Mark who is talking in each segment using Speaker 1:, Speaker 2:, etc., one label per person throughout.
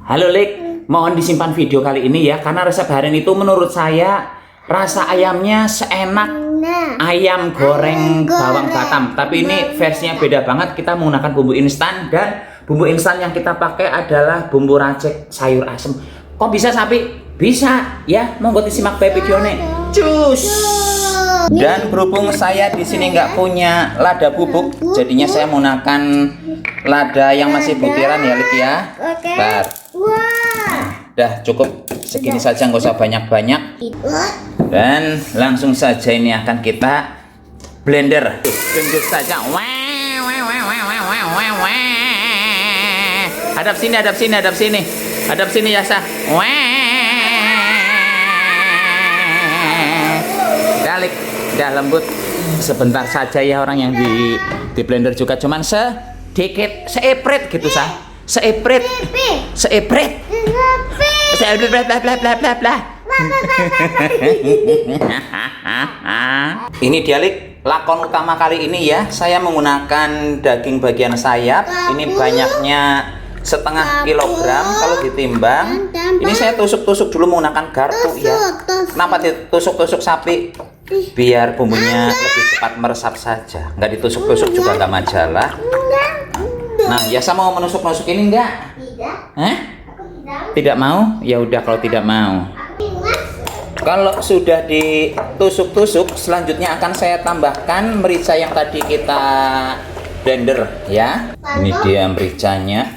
Speaker 1: Halo Lik, mohon disimpan video kali ini ya, karena resep hari ini itu menurut saya rasa ayamnya seenak ayam goreng bawang Batam. Tapi ini versinya beda banget, kita menggunakan bumbu instan, dan bumbu instan yang kita pakai adalah bumbu racik sayur asem. Kok bisa sapi? Bisa ya, monggo disimak bae videonya. Cus. Dan berhubung saya di sini nggak punya lada bubuk, jadinya saya menggunakan lada yang masih butiran ya, Lik ya. Bentar. Dah cukup segini saja, nggak usah banyak-banyak. Dan langsung saja ini akan kita blender. Blender saja. Hadap sini, hadap sini, hadap sini. Hadap sini ya, Sah. Dalik, udah lembut. Sebentar saja ya, orang yang di blender juga cuman sedikit, seepret gitu, Sah. Seepret. Seepret. Ini dialik lakon utama kali ini ya. Saya menggunakan daging bagian sayap. Ini banyaknya setengah kilogram. Kalau ditimbang, ini saya tusuk-tusuk dulu menggunakan garpu ya. Kenapa ditusuk-tusuk sapi? Biar bumbunya lebih cepat meresap saja. Nggak ditusuk-tusuk juga nggak masalah. Nah, Yasa mau menusuk-nusuk ini enggak?
Speaker 2: Tidak.
Speaker 1: Hah?
Speaker 2: Tidak.
Speaker 1: Tidak mau? Ya udah kalau tidak mau. Kalau sudah ditusuk-tusuk, selanjutnya akan saya tambahkan merica yang tadi kita blender ya. Ini dia mericanya.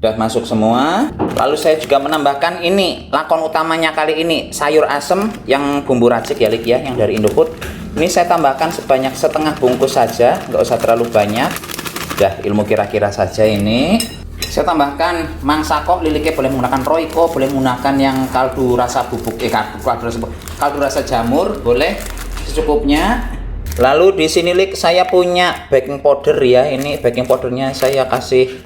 Speaker 1: Udah masuk semua. Lalu saya juga menambahkan ini lakon utamanya kali ini, sayur asem yang bumbu racik ya, Lik ya, yang dari Indofood. Ini saya tambahkan sebanyak setengah bungkus saja, nggak usah terlalu banyak. Udah ilmu kira-kira saja ini. Saya tambahkan mangsako, Liliknya boleh menggunakan royco, boleh menggunakan yang kaldu rasa bubuk, kaldu rasa jamur, boleh secukupnya. Lalu di sini Lik saya punya baking powder ya. Ini baking powdernya saya kasih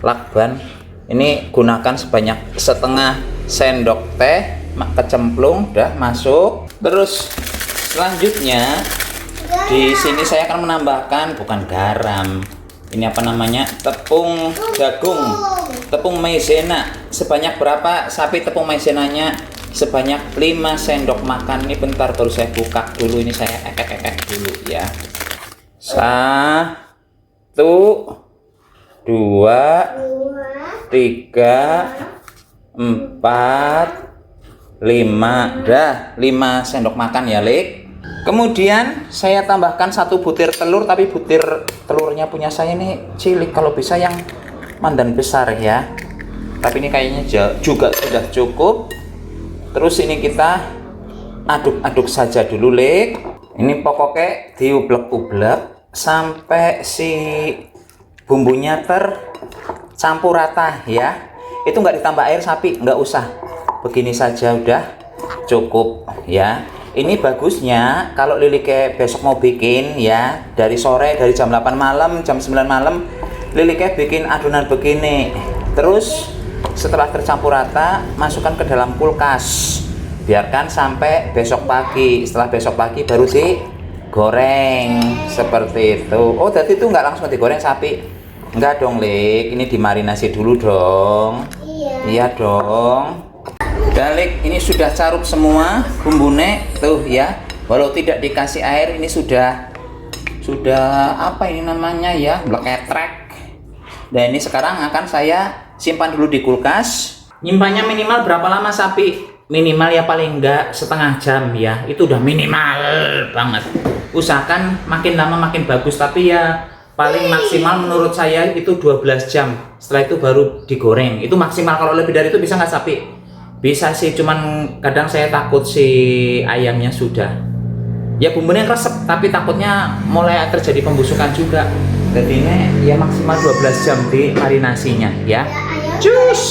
Speaker 1: lakban. Ini gunakan sebanyak setengah sendok teh, kecemplung, udah masuk. Terus selanjutnya di sini saya akan menambahkan bukan garam. Ini apa namanya? Tepung jagung, tepung maizena. Sebanyak berapa sapi tepung maizenanya? Sebanyak 5 sendok makan. Ini bentar baru saya buka dulu, ini saya dulu ya. 1 2 3 4 5. Dah 5 sendok makan ya, Lik. Kemudian saya tambahkan 1 butir telur, tapi butir telurnya punya saya ini cilik, kalau bisa yang mandan besar ya. Tapi ini kayaknya juga sudah cukup. Terus ini kita aduk-aduk saja dulu, Lik. Ini pokoknya diublek-ublek sampai si bumbunya tercampur rata ya. Itu nggak ditambah air sapi, nggak usah. Begini saja udah cukup ya. Ini bagusnya kalau Liliknya besok mau bikin ya, dari sore, dari jam 8 malam, jam 9 malam, Liliknya bikin adonan begini. Terus setelah tercampur rata, masukkan ke dalam kulkas. Biarkan sampai besok pagi. Setelah besok pagi baru digoreng seperti itu. Oh, jadi itu nggak langsung digoreng sapi? Enggak dong, Lik. Ini dimarinasi dulu dong. Iya dong. Dalik, ini sudah carup semua bumbunya tuh ya. Walau tidak dikasih air, ini sudah apa ini namanya ya, bleketrek. Dan ini sekarang akan saya simpan dulu di kulkas. Nyimpannya minimal berapa lama sapi? Minimal ya paling enggak setengah jam ya. Itu udah minimal banget. Usahakan makin lama makin bagus, tapi ya paling maksimal menurut saya itu 12 jam. Setelah itu baru digoreng. Itu maksimal. Kalau lebih dari itu bisa nggak sapi? Bisa sih, cuman kadang saya takut si ayamnya sudah ya bumbunya resep, tapi takutnya mulai terjadi pembusukan juga. Jadi ini ya maksimal 12 jam di marinasinya ya. Cus.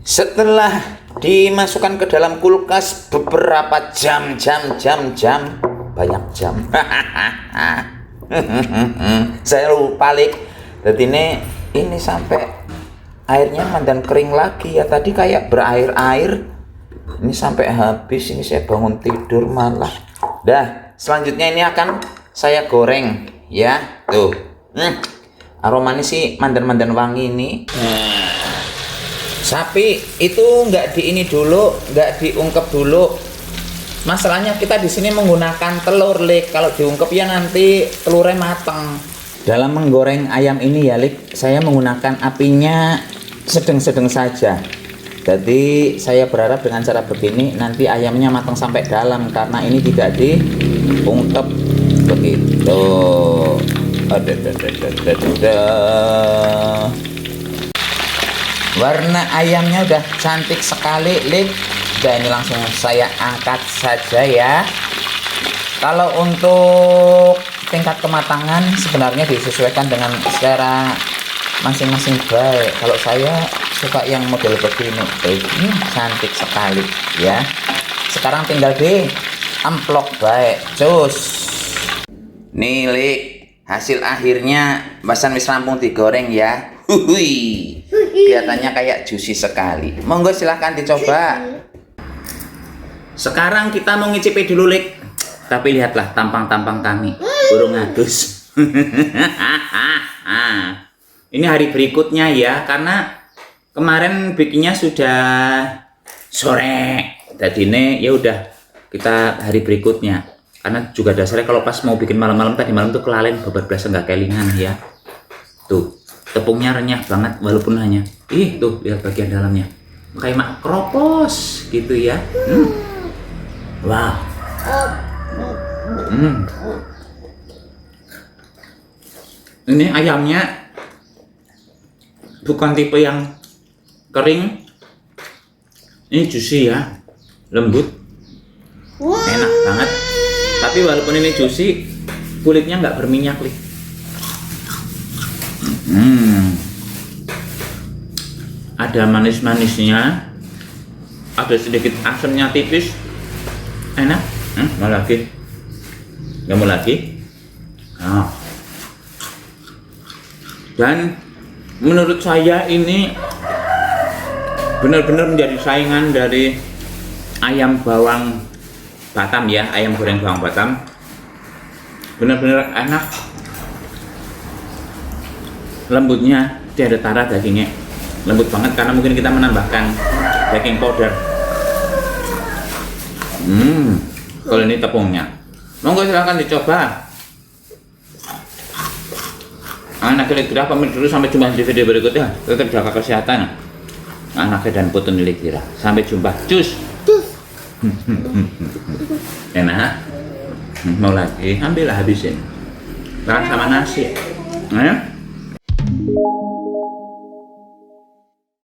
Speaker 1: Setelah dimasukkan ke dalam kulkas beberapa jam, banyak jam. Saya lupa, Lik. Jadi ini sampai airnya mandan kering lagi ya. Tadi kayak berair-air. Ini sampai habis. Ini saya bangun tidur malah. Dah, selanjutnya ini akan saya goreng ya. Tuh. Aromanya sih mandan-mandan wangi ini. Sapi itu nggak di ini dulu, nggak diungkep dulu. Masalahnya kita di sini menggunakan telur, Lik. Kalau diungkep ya nanti telurnya mateng. Dalam menggoreng ayam ini ya, Lik, saya menggunakan apinya sedang-sedang saja. Jadi saya berharap dengan cara begini nanti ayamnya matang sampai dalam, karena ini tidak diungkep begitu. Warna ayamnya udah cantik sekali, Lik. Dan ini langsung saya angkat saja ya. Kalau untuk tingkat kematangan sebenarnya disesuaikan dengan selera masing-masing baik. Kalau saya suka yang model begini, ini cantik sekali ya. Sekarang tinggal di amplok baik, cus. Nih, Lik, hasil akhirnya basan wis rampung digoreng ya. Hui, kelihatannya kayak juicy sekali. Monggo silahkan dicoba. Sekarang kita mau ngicipi dulu, Lik. Tapi lihatlah tampang-tampang kami, burung ngadus. Ini hari berikutnya ya, karena kemarin bikinnya sudah sore. Jadi ini ya udah kita hari berikutnya. Karena juga dasarnya kalau pas mau bikin malam-malam tadi malam tuh kelalen babat belas nggak kelingan ya. Tuh, tepungnya renyah banget walaupun hanya tuh lihat bagian dalamnya. Kayak mak kropos gitu ya. Wow. Ini ayamnya bukan tipe yang kering. Ini juicy ya, lembut, enak banget. Tapi walaupun ini juicy, kulitnya nggak berminyak, Lik. Ada manis-manisnya, ada sedikit asamnya tipis, enak. Mau lagi? Nggak mau lagi? Dan menurut saya ini benar-benar menjadi saingan dari ayam bawang Batam ya, ayam goreng bawang Batam. Benar-benar enak, lembutnya tiada tara, dagingnya lembut banget karena mungkin kita menambahkan baking powder. Kalau ini tepungnya, monggo silahkan dicoba. Anak Kira pamit dulu, sampai jumpa di video berikutnya. Tetap jaga kesehatan anaknya dan putun Kira. Sampai jumpa, cus. Enak. Mau lagi, ambillah habisin. Makan sama nasi.